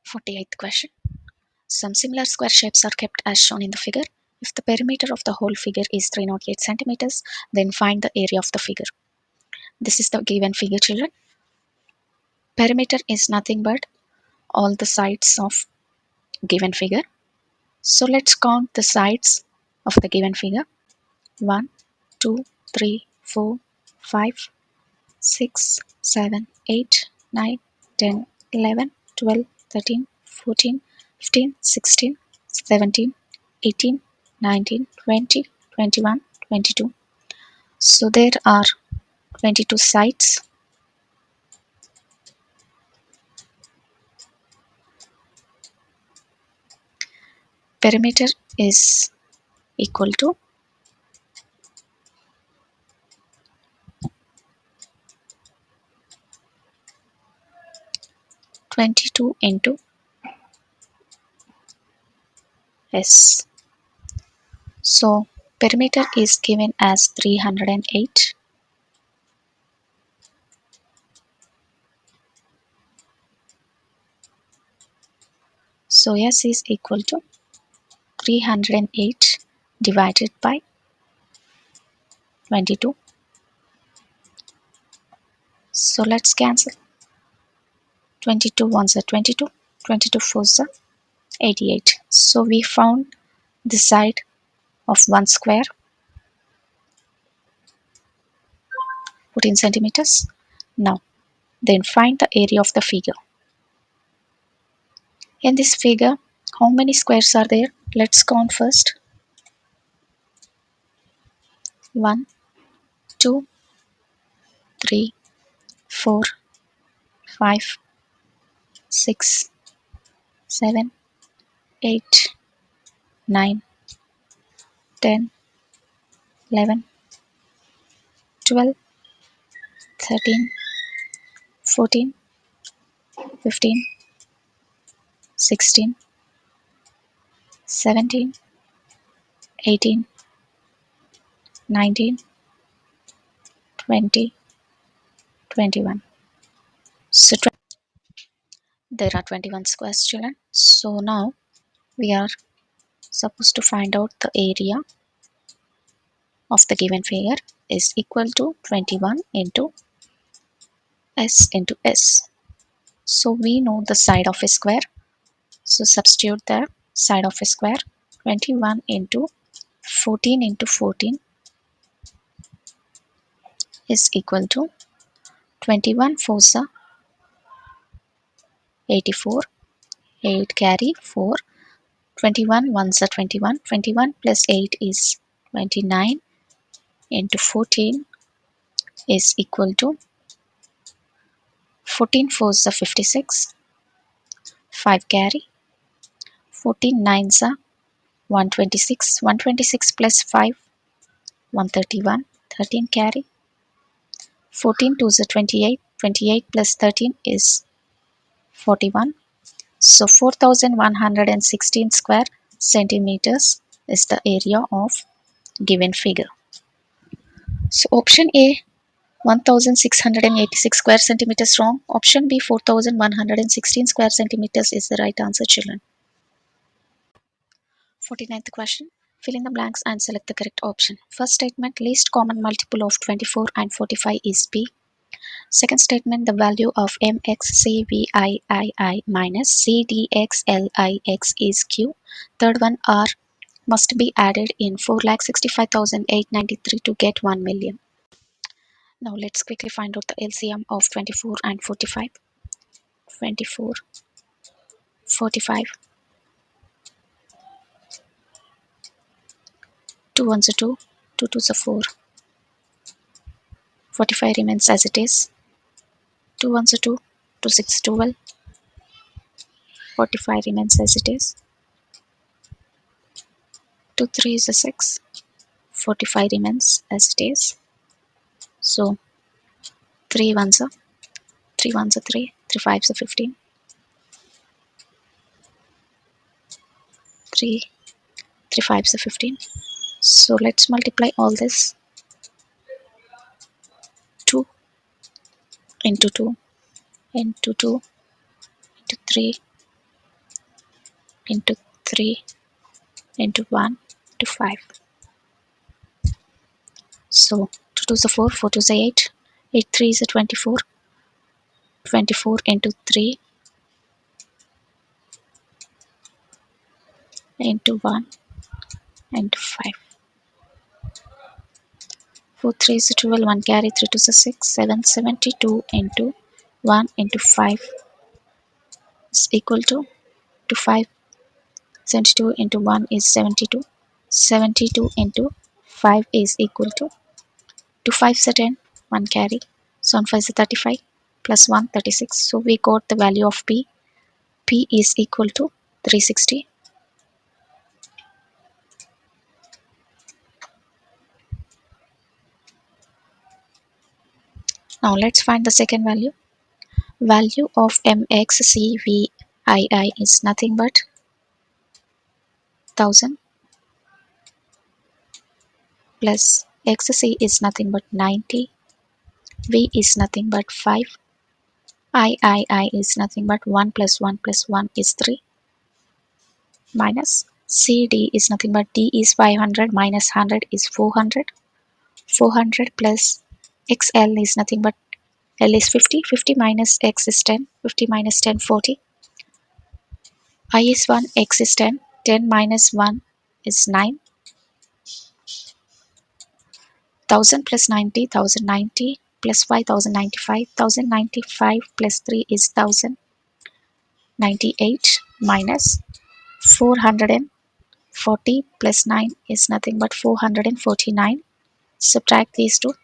48th question. Some similar square shapes are kept as shown in the figure. If the perimeter of the whole figure is 308 centimeters, then find the area of the figure. This is the given figure, children. Perimeter is nothing but all the sides of given figure. So let's count the sides of the given figure. 1, 2, 3, 4, 5, 6, 7, 8, 9, 10, 11, 12, 13, 14, 15, 16, 17, 18, 19, 20, 21, 22. So there are 22 sides. Perimeter is equal to 22 into S. So perimeter is given as 308. So S is equal to 308 divided by 22. So let's cancel. 22 ones are 22, 22 fours are 88. So we found the side of one square, 14 centimeters. Now, then find the area of the figure. In this figure, how many squares are there? Let's count first. 1, 2, 3, 4, 5, 6, 7, 8, 9, 10, 11, 12, 13, 14, 15, 16, 17, 18, 19, 20, 21. So there are 21 squares, children. So now we are supposed to find out the area of the given figure is equal to 21 into S into S. So we know the side of a square. So substitute the side of a square. 21 into 14 into 14 is equal to 21 fours are 84, 8 carry 4, 21 ones are 21, 21 plus 8 is 29 into 14 is equal to 14 fours are 56, 5 carry, 14 nines are 126, 126 plus 5, 131, 13 carry, 14 twos are 28, 28 plus 13 is 41. So 4116 square centimeters is the area of given figure. So option A 1686 square centimeters wrong. Option B 4116 square centimeters is the right answer, children. 49th question. Fill in the blanks and select the correct option. First statement, least common multiple of 24 and 45 is B. Second statement, the value of mxcvii minus cdxlix is Q. Third one, R must be added in 4,65,893 to get 1 million. Now let's quickly find out the LCM of 24 and 45. 24, 45. 2 ones are 2, 2 twos are 4. 45 remains as it is. 2 ones are 2, 2 6 is 12. 45 remains as it is. 2 3 is a 6. 45 remains as it is. So 3 ones are 3 ones are 3, 3 fives are 15. 3 3 fives are 15. So let's multiply all this. 2 into 2 into 2 into 3 into 3 into 1 to 5. So 2 to the 4, 4 to the 8, 8 3 is a 24, 24 into 3 into 1 into 5. 4 3 is a 12, 1 carry 3 to the 6, 7 72 into 1 into 5 is equal to 5. 72 into 1 is 72. 72 into 5 is equal to 5 is a 10, 1 carry. So on 5 is a 35 plus 1 36. So we got the value of P. P is equal to 360. Now let's find the second value. Value of MXCVII is nothing but 1000 plus XC is nothing but 90. V is nothing but 5. I is nothing but 1 plus 1 plus 1 is 3. Minus CD is nothing but D is 500 minus 100 is 400. 400 plus XL is nothing but L is 50. 50 minus X is 10. 50 minus 10 40. I is 1, X is 10. 10 minus 1 is 9. 1000 plus 90, 1090 plus 5095, 1095 plus 3 is 1098 minus 440 plus 9 is nothing but 449. Subtract these two.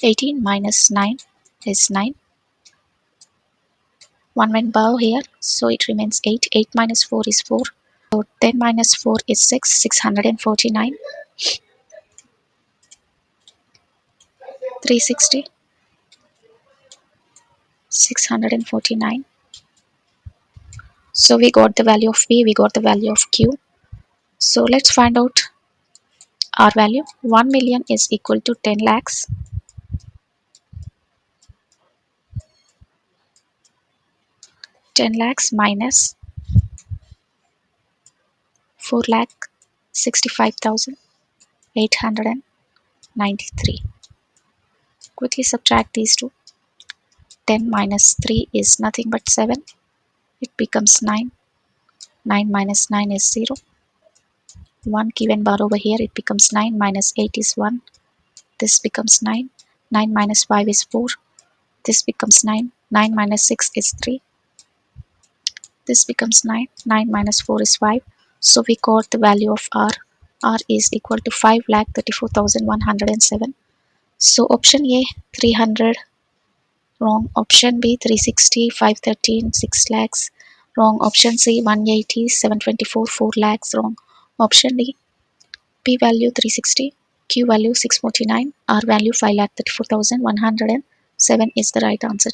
18 minus 9 is 9. 1 went above here, so it remains 8. 8 minus 4 is 4. So 10 minus 4 is 6. 649. 360. 649. So we got the value of P, we got the value of Q. So let's find out R value. 1 million is equal to 10 lakhs. 10 lakhs minus 4 lakh 65,893. Quickly subtract these two. 10 minus 3 is nothing but 7. It becomes 9. 9 minus 9 is 0. 1 given bar over here, it becomes 9 minus 8 is 1. This becomes 9. 9 minus 5 is 4. This becomes 9. 9 minus 6 is 3. This becomes 9. 9 minus 4 is 5. So we got the value of R. R is equal to 5,34,107. So option A 300 wrong. Option B 360, 513, 6 lakhs wrong. Option C 180, 724, 4 lakhs wrong. Option D P value 360, Q value 649, R value 5,34,107 is the right answer.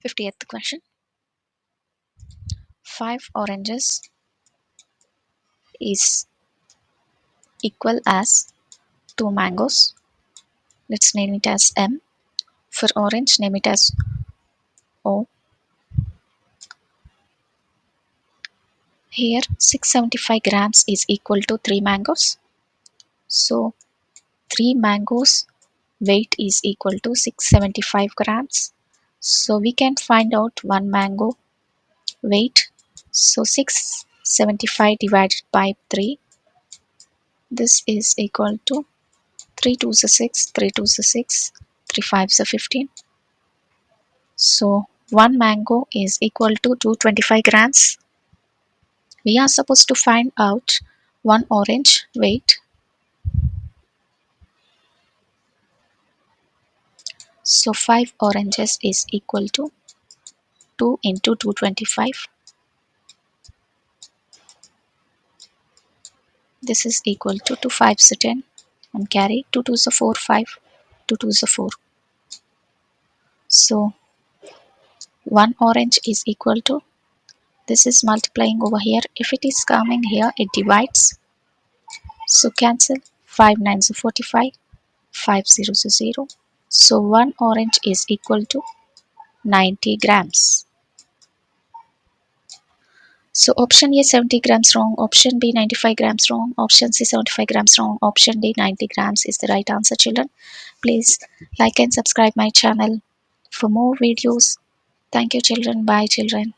50th question. 5 oranges is equal as 2 mangoes. Let's name it as M. For orange, name it as O. Here 675 grams is equal to 3 mangoes. So 3 mangoes weight is equal to 675 grams. So we can find out 1 mango weight. So 675 divided by 3. This is equal to 3 2s are 6, 3 2s are 6, 3 5s are 15. So 1 mango is equal to 225 grams. We are supposed to find out 1 orange weight. So 5 oranges is equal to 2 into 225. This is equal to 2 5s are 10 and carry 2 2s are 4 5, 2 2s are 4. So 1 orange is equal to, this is multiplying over here. If it is coming here, it divides. So cancel. 5 9s are 45. 500. So 1 orange is equal to 90 grams. So option A 70 grams wrong, option B 95 grams wrong, option C 75 grams wrong, option D 90 grams is the right answer, children. Please like and subscribe my channel for more videos. Thank you, children. Bye, children.